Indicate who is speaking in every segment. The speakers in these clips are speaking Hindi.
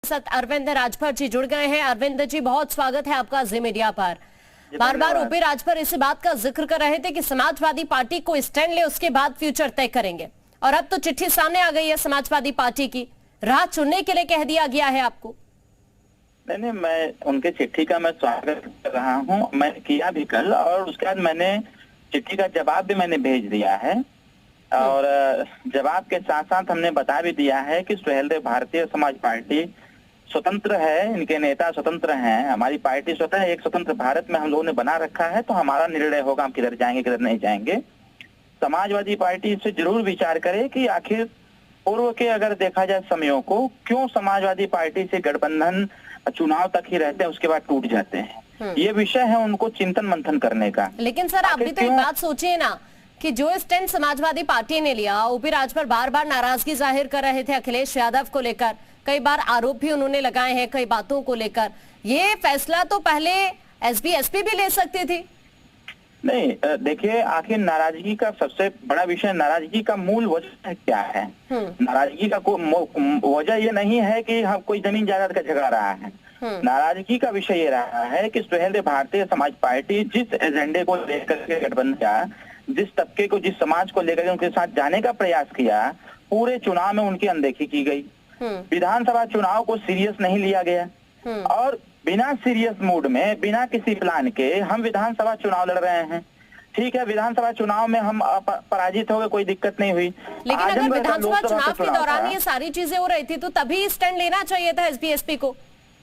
Speaker 1: साथ अरविंद राजभर जी जुड़ गए हैं। अरविंद जी, बहुत स्वागत है आपका जी मीडिया पर। बार बार ओपी राजभर इसी बात का जिक्र कर रहे थे कि समाजवादी पार्टी को स्टैंड ले, उसके बाद फ्यूचर तय करेंगे, और अब तो चिट्ठी सामने आ गई है समाजवादी पार्टी की, राह चुनने के लिए कह दिया गया है आपको।
Speaker 2: नहीं, मैं उनके चिट्ठी का मैं स्वागत कर रहा हूँ। मैंने किया भी कल, और उसके बाद मैंने चिट्ठी का जवाब भी मैंने भेज दिया है, और जवाब के साथ साथ हमने बता भी दिया है कि सुहेलदेव भारतीय समाज पार्टी स्वतंत्र है, इनके नेता स्वतंत्र हैं, हमारी पार्टी स्वतंत्र है। एक स्वतंत्र भारत में हम लोगों ने बना रखा है, तो हमारा निर्णय होगा हम किधर जाएंगे किधर नहीं जाएंगे। समाजवादी पार्टी इससे जरूर विचार करे कि आखिर पूर्व के अगर देखा जाए समयों को, क्यों समाजवादी पार्टी से गठबंधन चुनाव तक ही रहते हैं, उसके बाद टूट जाते हैं। ये विषय है उनको चिंतन मंथन करने का।
Speaker 1: लेकिन सर, आप भी तो एक बात सोचिए ना कि जो स्टैंड समाजवादी पार्टी ने लिया, ओपी राजभर बार बार नाराजगी जाहिर कर रहे थे अखिलेश यादव को लेकर, कई बार आरोप भी उन्होंने लगाए हैं कई बातों को लेकर। ये फैसला तो पहले एसपी एसपी भी ले सकती थी।
Speaker 2: नहीं, देखिए, आखिर नाराजगी का सबसे बड़ा विषय, नाराजगी का मूल वजह क्या है। नाराजगी का वजह ये नहीं है कि हम कोई जमीन जायदाद का झगड़ा रहा है। नाराजगी का विषय ये रहा है कि सुहेलदेव भारतीय समाज पार्टी जिस एजेंडे को लेकर के गठबंधन किया, जिस तबके को, जिस समाज को लेकर उनके साथ जाने का प्रयास किया, पूरे चुनाव में उनकी अनदेखी की गई। विधानसभा चुनाव को सीरियस नहीं लिया गया, और बिना सीरियस मूड में, बिना किसी प्लान के हम विधानसभा चुनाव लड़ रहे हैं। ठीक है, विधानसभा चुनाव में हम पराजित हो गए, कोई दिक्कत नहीं हुई,
Speaker 1: लेकिन अगर विधानसभा चुनाव के दौरान ये सारी चीजें हो रही थी तो तभी स्टैंड लेना चाहिए था एसपी एसपी को।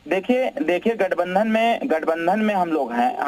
Speaker 2: देखिए गठबंधन में हम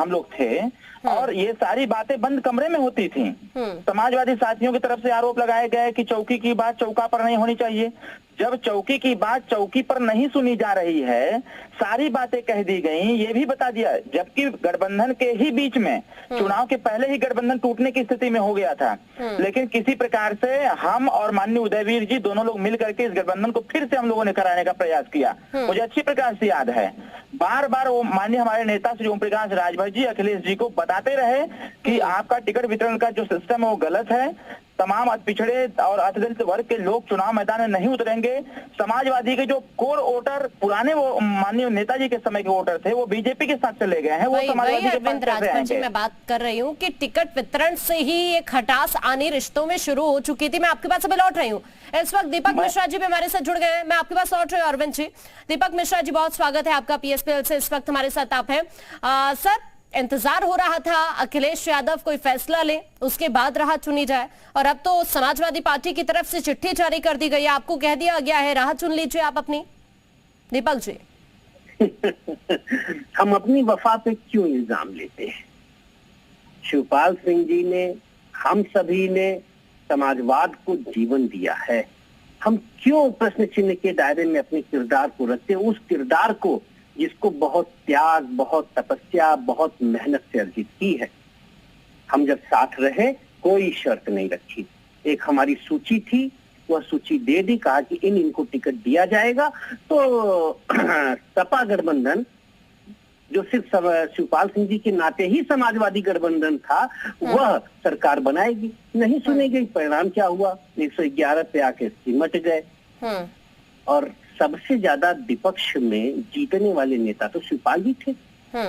Speaker 2: लोग थे, और ये सारी बातें बंद कमरे में होती थी। समाजवादी साथियों की तरफ से आरोप लगाए गए कि चौकी की बात चौका पर नहीं होनी चाहिए। जब चौकी की बात चौकी पर नहीं सुनी जा रही है, सारी बातें कह दी गई, ये भी बता दिया, जबकि गठबंधन के ही बीच में चुनाव के पहले ही गठबंधन टूटने की स्थिति में हो गया था। लेकिन किसी प्रकार से हम और माननीय उदयवीर जी दोनों लोग मिल करके इस गठबंधन को फिर से हम लोगों ने कराने का प्रयास किया। मुझे अच्छी प्रकार से याद है, बार बार वो माननीय हमारे नेता श्री ओम प्रकाश राजभर जी अखिलेश जी को बताते रहे कि आपका टिकट वितरण का जो सिस्टम है वो गलत है, तमाम पिछड़े और अतिदलित वर्ग के लोग चुनाव मैदान में नहीं उतरेंगे। समाजवादी के जो कोर वोटर, पुराने वो माननीय नेताजी के समय के वोटर थे, वो बीजेपी के साथ चले गए हैं, वो समाजवादी के साथ चले जाएंगे।
Speaker 1: मैं बात कर रही हूँ कि टिकट वितरण से ही ये खटास आनी रिश्तों में शुरू हो चुकी थी। मैं आपके पास अभी लौट रही हूँ, इस वक्त दीपक मिश्रा जी भी हमारे साथ जुड़ गए हैं, मैं आपके पास लौट रही हूँ। अरविंद जी, दीपक मिश्रा जी, बहुत स्वागत है आपका पीएसपीएल से, इस वक्त हमारे साथ आप हैं। सर, इंतजार हो रहा था अखिलेश यादव कोई फैसला ले, उसके बाद राह चुनी जाए, और अब तो समाजवादी पार्टी की तरफ से चिट्ठी जारी कर दी गई है, आपको कह दिया गया है राह चुन लीजिए आप अपनी। दीपक जी
Speaker 3: हम अपनी वफा पे क्यों इल्जाम लेते हैं? शिवपाल सिंह जी ने, हम सभी ने समाजवाद को जीवन दिया है, हम क्यों प्रश्न चिन्ह के दायरे में अपने किरदार को रखते हैं, उस किरदार को जिसको बहुत त्याग, बहुत तपस्या, बहुत मेहनत से अर्जित की है। हम जब साथ रहे, कोई शर्त नहीं रखी, एक हमारी सूची थी, वह सूची दे दी, कहा कि इनको टिकट दिया जाएगा, तो सपा गठबंधन जो सिर्फ शिवपाल सिंह जी के नाते ही समाजवादी गठबंधन था, वह सरकार बनाएगी। नहीं सुनी गई, परिणाम क्या हुआ, 111 पे आके सिमट गए, और सबसे ज्यादा विपक्ष में जीतने वाले नेता तो शिवपाल जी थे।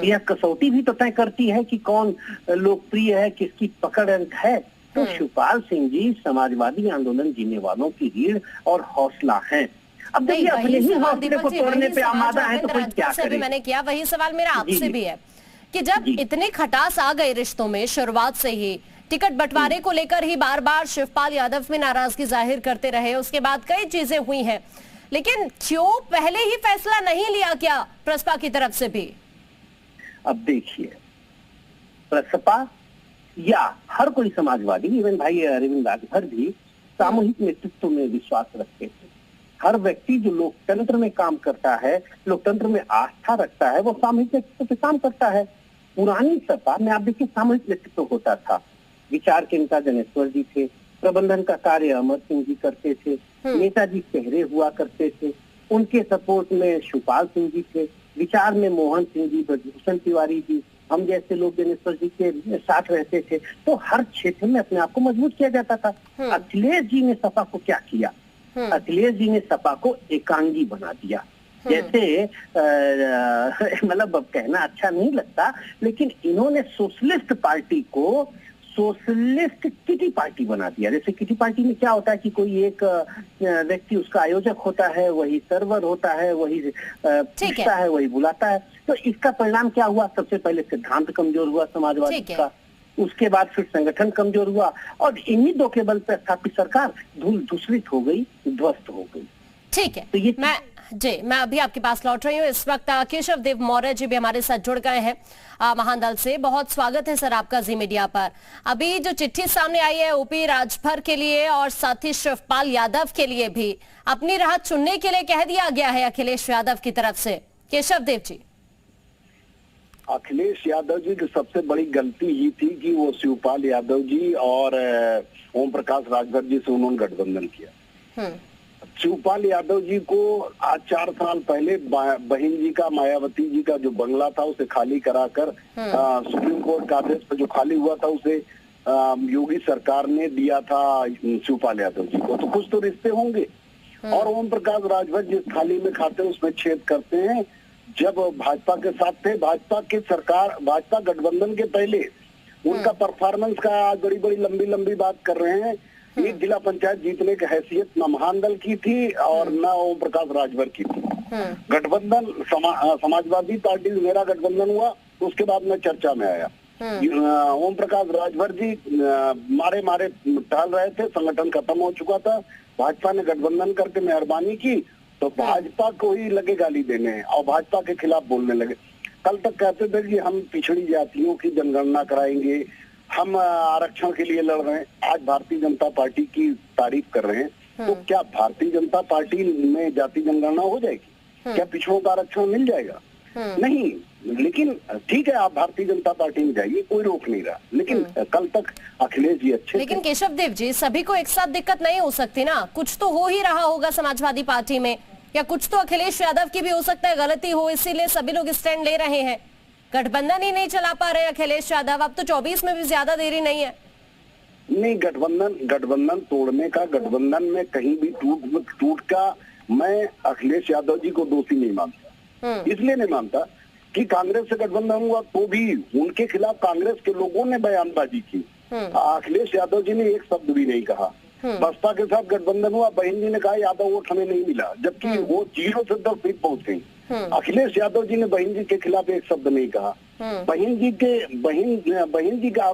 Speaker 3: यह कसौटी भी तो तय करती है कि कौन लोकप्रिय है, किसकी पकड़ है। तो शिवपाल सिंह जी समाजवादी आंदोलन जीने वालों की रीढ़ और हौसला हैं। अब देखिए, अपने ही हौसले को तोड़ने पे आमादा है तो कोई क्या करे।
Speaker 1: मैंने किया वही सवाल मेरा आपसे भी है कि जब इतने खटास आ गए रिश्तों में, शुरुआत से ही टिकट बंटवारे को लेकर ही बार बार शिवपाल यादव में नाराजगी जाहिर करते रहे, उसके बाद कई चीजें हुई हैं, लेकिन क्यों पहले ही फैसला नहीं लिया क्या प्रसपा की तरफ से भी? अब
Speaker 3: देखिए, प्रसपा या हर कोई समाजवादी, इवन भाई अरविंद राजभर भी सामूहिक नेतृत्व में विश्वास रखते थे। हर व्यक्ति जो लोकतंत्र में काम करता है, लोकतंत्र में आस्था रखता है, वो सामूहिक नेतृत्व पे काम करता है। पुरानी सपा में आप देखिए सामूहिक नेतृत्व होता था, विचार के नेता जनेश्वर जी थे, प्रबंधन का कार्य अमर सिंह जी करते थे, नेताजी चेहरे हुआ करते थे, उनके सपोर्ट में शिवपाल सिंह जी थे, विचार में मोहन सिंह जी, ब्रजभूषण तिवारी जी, हम जैसे लोग जनेश्वर जी के साथ रहते थे। तो हर क्षेत्र में अपने आप को मजबूत किया जाता था। अखिलेश जी ने सपा को क्या किया? अखिलेश जी ने सपा को एकांगी बना दिया। जैसे मतलब अब कहना अच्छा नहीं लगता, लेकिन इन्होंने सोशलिस्ट पार्टी को सोशलिस्ट किटी पार्टी बना दिया। जैसे किटी पार्टी में क्या होता है कि कोई एक व्यक्ति उसका आयोजक होता है, वही सर्वर होता है, वही पूछता है, वही बुलाता है। तो इसका परिणाम क्या हुआ? सबसे पहले सिद्धांत कमजोर हुआ समाजवादी का, उसके बाद फिर संगठन कमजोर हुआ, और इन्हीं दो के बल पर स्थापित सरकार धूल धूसरित हो गई, ध्वस्त हो गई।
Speaker 1: ठीक है,
Speaker 3: तो ये
Speaker 1: मैं अभी आपके पास लौट रही हूँ। इस वक्त केशव देव मौर्य जी भी हमारे साथ जुड़ गए हैं महादल से। बहुत स्वागत है सर आपका जी मीडिया पर। अभी जो चिट्ठी सामने आई है ओपी राजभर के लिए और साथ ही शिवपाल यादव के लिए भी अपनी राह चुनने के लिए कह दिया गया है अखिलेश यादव की तरफ से। केशव देव जी,
Speaker 4: अखिलेश यादव जी की सबसे बड़ी गलती ये थी कि वो शिवपाल यादव जी और ओम प्रकाश राजभर जी से उन्होंने गठबंधन किया। शिवपाल यादव जी को आज 4 साल पहले बहन जी का, मायावती जी का जो बंगला था उसे खाली कराकर सुप्रीम कोर्ट का आदेश पर जो खाली हुआ था उसे योगी सरकार ने दिया था शिवपाल यादव जी को। तो कुछ तो रिश्ते होंगे। और ओम प्रकाश राजभर जिस थाली में खाते हैं उसमें छेद करते हैं। जब भाजपा के साथ थे, भाजपा की सरकार, भाजपा गठबंधन के पहले उनका परफॉर्मेंस का आज बड़ी बड़ी लंबी बात कर रहे हैं। एक जिला पंचायत जीतने की हैसियत न महानदल की थी और न ओम प्रकाश राजभर की थी। गठबंधन समाजवादी पार्टी मेरा गठबंधन हुआ, उसके बाद मैं चर्चा में आया। ओम प्रकाश राजभर जी मारे टहल रहे थे, संगठन खत्म हो चुका था, भाजपा ने गठबंधन करके मेहरबानी की तो भाजपा को ही लगे गाली देने और भाजपा के खिलाफ बोलने लगे। कल तक कहते थे कि हम पिछड़ी जातियों की जनगणना कराएंगे, हम आरक्षण के लिए लड़ रहे हैं। आज भारतीय जनता पार्टी की तारीफ कर रहे हैं। तो क्या भारतीय जनता पार्टी में जाति जनगणना हो जाएगी? क्या पिछड़ों का आरक्षण मिल जाएगा? नहीं। लेकिन ठीक है, आप भारतीय जनता पार्टी में जाइए, कोई रोक नहीं रहा। लेकिन कल तक अखिलेश जी अच्छे,
Speaker 1: लेकिन केशव देव जी सभी को एक साथ दिक्कत नहीं हो सकती ना। कुछ तो हो ही रहा होगा समाजवादी पार्टी में, या कुछ तो अखिलेश यादव की भी हो सकता है गलती हो, इसीलिए सभी लोग स्टैंड ले रहे हैं। गठबंधन ही नहीं चला पा रहे अखिलेश यादव। अब तो 24 में भी ज्यादा देरी नहीं है।
Speaker 4: नहीं, गठबंधन तोड़ने का, गठबंधन में कहीं भी टूट का मैं अखिलेश यादव जी को दोषी नहीं मानता। इसलिए नहीं मानता कि कांग्रेस से गठबंधन हुआ तो भी उनके खिलाफ कांग्रेस के लोगों ने बयानबाजी की। अखिलेश यादव जी ने एक शब्द भी नहीं कहा। बसपा के साथ गठबंधन हुआ, बहन जी ने कहा यादव वोट हमें नहीं मिला, जबकि वो 0 से 10 फीट पहुंच गई। अखिलेश यादव जी ने बहन जी के खिलाफ एक शब्द नहीं कहा। बहन जी का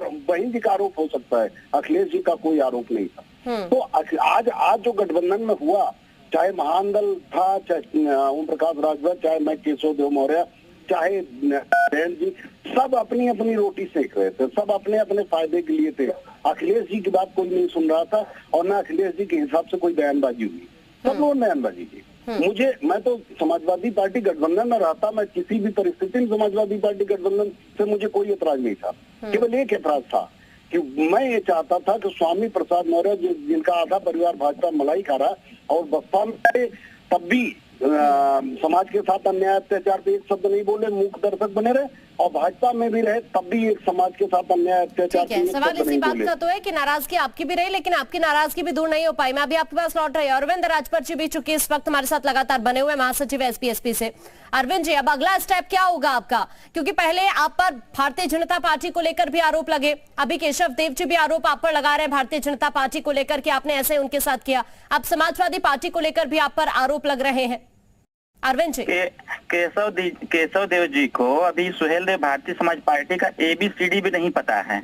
Speaker 4: आरोप हो सकता है, अखिलेश जी का कोई आरोप नहीं था। तो आज जो गठबंधन में हुआ, चाहे महानदल था, चाहे ओम प्रकाश राजभर, चाहे मैं केशव देव मौर्य, चाहे बहन जी, सब अपनी अपनी रोटी सेक रहे थे, सब अपने अपने फायदे के लिए थे। अखिलेश जी की बात कोई नहीं सुन रहा था और ना अखिलेश जी के हिसाब से कोई बयानबाजी हुई। सब लोगों ने बयानबाजी की। मैं तो समाजवादी पार्टी गठबंधन में रहता, मैं किसी भी परिस्थिति में समाजवादी पार्टी गठबंधन से मुझे कोई ऐतराज नहीं था। केवल एक ऐतराज था कि मैं ये चाहता था कि स्वामी प्रसाद मौर्य जिनका आधा परिवार भाजपा मलाई खा रहा और बसपा में तब भी समाज के साथ अन्याय अत्याचार पे एक शब्द नहीं बोले, मूक दर्शक बने रहे, और भाजपा में भी रहे तब भी एक समाज के साथ अन्याय अत्याचार पे
Speaker 1: सवाल इसी बात का तो है कि नाराजगी आपकी भी रही, लेकिन आपकी नाराजगी भी दूर नहीं हो पाई। मैं अभी आपके पास लौट रही हूँ। अरविंद राजभर जी भी चुके इस वक्त हमारे साथ लगातार बने हुए महासचिव एसपी से। अरविंद जी, अब अगला स्टेप क्या होगा आपका? क्योंकि पहले आप पर भारतीय जनता पार्टी को लेकर भी आरोप लगे, अभी केशव देव जी भी आरोप आप पर लगा रहे हैं भारतीय जनता पार्टी को लेकर कि आपने ऐसे उनके साथ किया। अब समाजवादी पार्टी को लेकर भी आप पर आरोप लग रहे हैं। अरविंद जी,
Speaker 2: केशव देव जी को अभी सुहेल देव भारतीय समाज पार्टी का ABCD भी नहीं पता है।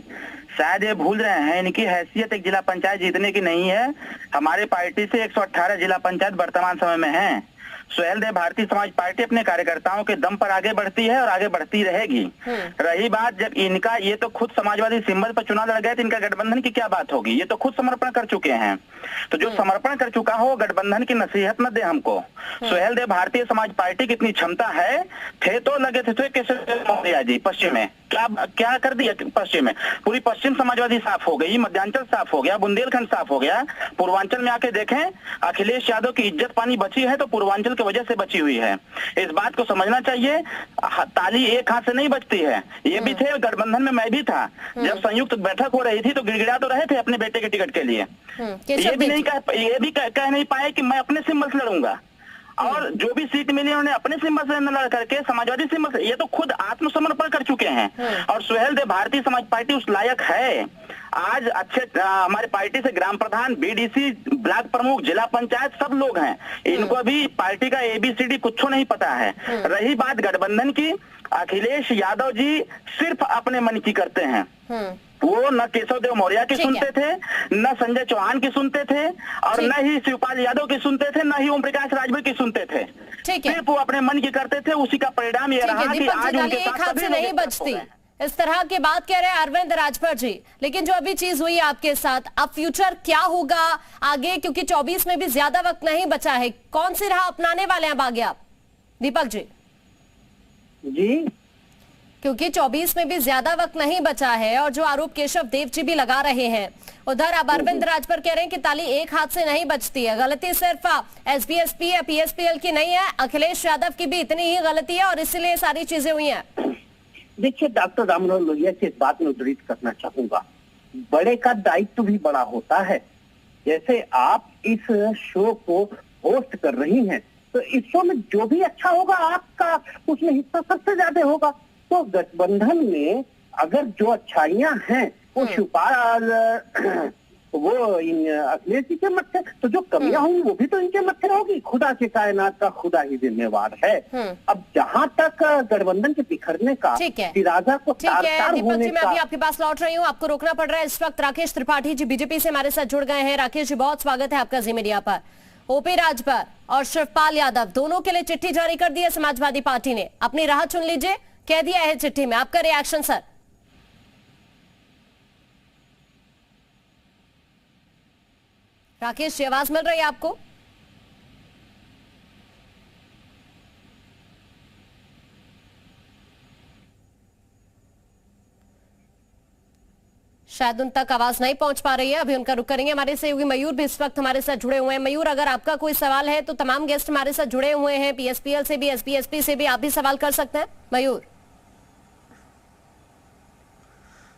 Speaker 2: शायद ये भूल रहे हैं इनकी हैसियत एक जिला पंचायत जीतने की नहीं है। हमारे पार्टी से 118 जिला पंचायत वर्तमान समय में है। सुहेल देव भारतीय समाज पार्टी अपने कार्यकर्ताओं के दम पर आगे बढ़ती है और आगे बढ़ती रहेगी। रही बात जब इनका, ये तो खुद समाजवादी सिंबल पर चुनाव लड़ गए तो इनका गठबंधन की क्या बात होगी? ये तो खुद समर्पण कर चुके हैं। तो जो समर्पण कर चुका हो गठबंधन की नसीहत न दे हमको। सुहेल देव भारतीय समाज पार्टी की इतनी क्षमता है, थे तो लगे थे केशव देव मौर्य जी पश्चिम में क्या कर दिया? पश्चिम में पूरी पश्चिम समाजवादी साफ हो गई, मध्यांचल साफ हो गया, बुंदेलखंड साफ हो गया। पूर्वांचल में आके देखें, अखिलेश यादव की इज्जत पानी बची है तो पूर्वांचल की वजह से बची हुई है। इस बात को समझना चाहिए। ताली एक हाथ से नहीं बजती है। ये भी थे गठबंधन में, मैं भी था। जब संयुक्त बैठक हो रही थी तो गिड़गिड़ा तो रहे थे अपने बेटे के टिकट के लिए। ये भी कह नहीं पाए कि मैं अपने सिंबल से लड़ूंगा। और जो भी सीट मिली उन्होंने अपने सिंबल से न लड़ करके समाजवादी सिंबल से, ये तो खुद आत्मसमर्पण कर चुके हैं। और सुहेल देव भारतीय समाज पार्टी उस लायक है। आज अच्छे हमारे पार्टी से ग्राम प्रधान, बीडीसी, ब्लॉक प्रमुख, जिला पंचायत सब लोग हैं। इनको अभी पार्टी का ABCD कुछ नहीं पता है। रही बात गठबंधन की, अखिलेश यादव जी सिर्फ अपने मन की करते हैं। वो न केशव देव मौर्य की सुनते थे, न संजय चौहान की सुनते थे, और न ही शिवपाल यादव की सुनते थे, न ही ओम प्रकाश राजभर की सुनते थे। सिर्फ वो अपने मन की करते थे। उसी का परिणाम ये रहा कि आज उनके
Speaker 1: एक हाथ से नहीं बचती। इस तरह की बात कह रहे हैं अरविंद राजभर जी। लेकिन जो अभी चीज हुई आपके साथ, अब फ्यूचर क्या होगा आगे, क्योंकि 24 में भी ज्यादा वक्त नहीं बचा है, कौन सी राह अपनाने वाले हैं अब आगे आप, दीपक जी?
Speaker 3: जी,
Speaker 1: क्योंकि 24 में भी ज्यादा वक्त नहीं बचा है और जो आरोप केशव देव जी भी लगा रहे हैं, उधर अब अरविंद राजभर कह रहे हैं कि ताली एक हाथ से नहीं बचती है। गलती सिर्फ SBSP या PSPL की नहीं है, अखिलेश यादव की भी इतनी ही गलती है और इसीलिए सारी चीजें हुई हैं।
Speaker 3: देखिए, डॉक्टर राममनोहर लोहिया से इस बात में उद्धृत करना चाहूंगा, बड़े का दायित्व भी बड़ा होता है। जैसे आप इस शो को होस्ट कर रही हैं, तो इस शो में जो भी अच्छा होगा आपका उसमें हिस्सा सबसे ज्यादा होगा। तो गठबंधन में अगर जो अच्छाइयां हैं वो शिवपाल, वो अखिलेश जी के मत्थे, तो जो कमियां होंगी वो भी तो इनके मत्थे होगी। खुदा के कायनात का खुदा ही जिम्मेवार है। अब जहां तक गठबंधन के बिखरने का, तिराजा को तार-तार होने
Speaker 1: जी, मैं अभी आपके पास लौट रही हूँ, आपको रोकना पड़ रहा है इस वक्त। राकेश त्रिपाठी जी BJP से हमारे साथ जुड़ गए हैं। राकेश जी, बहुत स्वागत है आपका जी मीडिया पर। OP राजभर और शिवपाल यादव दोनों के लिए चिट्ठी जारी कर दी है समाजवादी पार्टी ने, अपनी राह चुन लीजिए कह दिया है चिट्ठी में। आपका रिएक्शन सर? राकेश जी, आवाज मिल रही है आपको? शायद उन तक आवाज नहीं पहुंच पा रही है, अभी उनका रुख करेंगे। हमारे सहयोगी मयूर भी इस वक्त हमारे साथ जुड़े हुए हैं। मयूर, अगर आपका कोई सवाल है तो तमाम गेस्ट हमारे साथ जुड़े हुए हैं, PSPL से भी, SBSP से भी, आप भी सवाल कर सकते हैं। मयूर?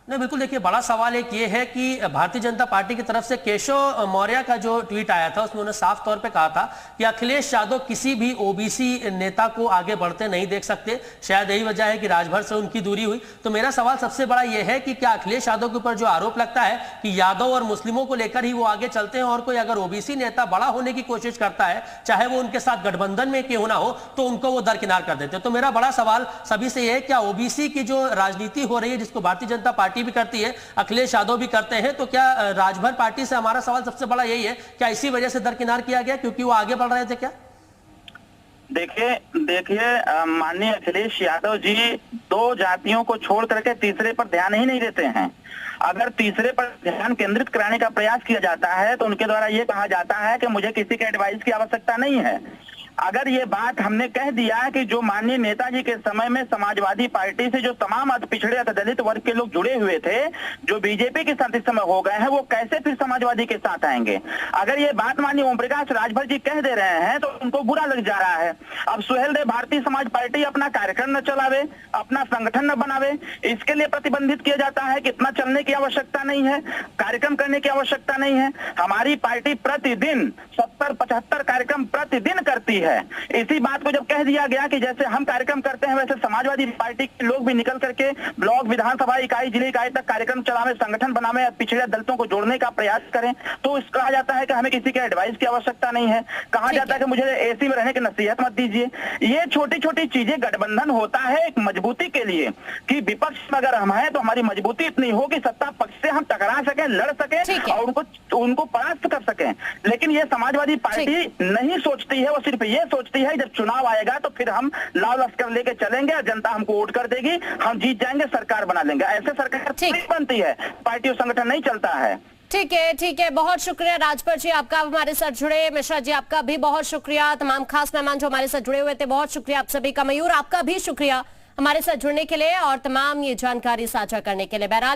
Speaker 5: नहीं, बिल्कुल। देखिए, बड़ा सवाल एक ये है कि भारतीय जनता पार्टी की तरफ से केशव मौर्य का जो ट्वीट आया था उसमें उन्होंने साफ तौर पे कहा था कि अखिलेश यादव किसी भी OBC नेता को आगे बढ़ते नहीं देख सकते। शायद यही वजह है कि राजभर से उनकी दूरी हुई। तो मेरा सवाल सबसे बड़ा ये है कि क्या अखिलेश यादव के ऊपर जो आरोप लगता है कि यादव और मुस्लिमों को लेकर ही वो आगे चलते हैं, और कोई अगर OBC नेता बड़ा होने की कोशिश करता है, चाहे वो उनके साथ गठबंधन में क्यों ना हो, तो उनको वो दरकिनार कर देते हैं। तो मेरा बड़ा सवाल सभी से यह है, क्या OBC की जो राजनीति हो रही है, जिसको भारतीय जनता पार्टी भी करती है, अखिलेश यादव भी करते हैं, तो क्या राजभर पार्टी से हमारा सवाल सबसे बड़ा यही है, क्या इसी वजह से दरकिनार किया गया क्योंकि वो आगे बढ़ रहे थे क्या?
Speaker 2: देखिए माननीय अखिलेश यादव जी दो जातियों को छोड़ करके तीसरे पर ध्यान ही नहीं देते हैं। अगर तीसरे पर ध्यान केंद्रित कराने का प्रयास किया जाता है तो उनके द्वारा ये कहा जाता है कि मुझे किसी के एडवाइस की आवश्यकता नहीं है। अगर ये बात हमने कह दिया कि जो माननीय नेताजी के समय में समाजवादी पार्टी से जो तमाम पिछड़े दलित वर्ग के लोग जुड़े हुए थे, जो बीजेपी के साथ इस समय हो गए हैं, वो कैसे फिर समाजवादी के साथ आएंगे? अगर ये बात माननीय ओम प्रकाश राजभर जी कह दे रहे हैं तो उनको बुरा लग जा रहा है। अब सुहेल देव भारतीय समाज पार्टी अपना कार्यक्रम न चलावे, अपना संगठन न बनावे, इसके लिए प्रतिबंधित किया जाता है कि इतना चलने की आवश्यकता नहीं है, कार्यक्रम करने की आवश्यकता नहीं है। हमारी पार्टी प्रतिदिन 70-75 कार्यक्रम प्रतिदिन करती है। इसी बात को जब कह दिया गया कि जैसे हम कार्यक्रम करते हैं वैसे समाजवादी पार्टी के लोग भी निकल करके ब्लॉक, विधानसभा इकाई, जिले इकाई तक कार्यक्रम चलावे, संगठन बनावे, पिछड़े दलितों को जोड़ने का प्रयास करें, तो इस कहा जाता है कि हमें किसी के एडवाइस की आवश्यकता नहीं है। कहा जाता है कि मुझे एसी में रहने की नसीहत मत दीजिए। ये छोटी छोटी चीजें, गठबंधन होता है एक मजबूती के लिए कि विपक्ष में अगर हम हैं तो हमारी मजबूती इतनी हो कि सत्ता पक्ष से हम टकरा सकें, लड़ सकें और उनको परास्त कर सकें। लेकिन ये समाजवादी पार्टी नहीं सोचती है, वो सिर्फ ये सोचती है जब चुनाव आएगा तो फिर हम लाल लश्कर लेके चलेंगे और जनता हमको वोट कर देगी, हम जीत जाएंगे, सरकार बना लेंगे। ऐसे सरकार नहीं बनती है, पार्टी और संगठन नहीं चलता है।
Speaker 1: ठीक है, बहुत शुक्रिया राजभर जी आपका हमारे साथ जुड़े। मिश्रा जी आपका भी बहुत शुक्रिया। तमाम खास मेहमान जो हमारे साथ जुड़े हुए थे, बहुत शुक्रिया आप सभी का। मयूर आपका भी शुक्रिया हमारे साथ जुड़ने के लिए और तमाम ये जानकारी साझा करने के लिए। बहरहाल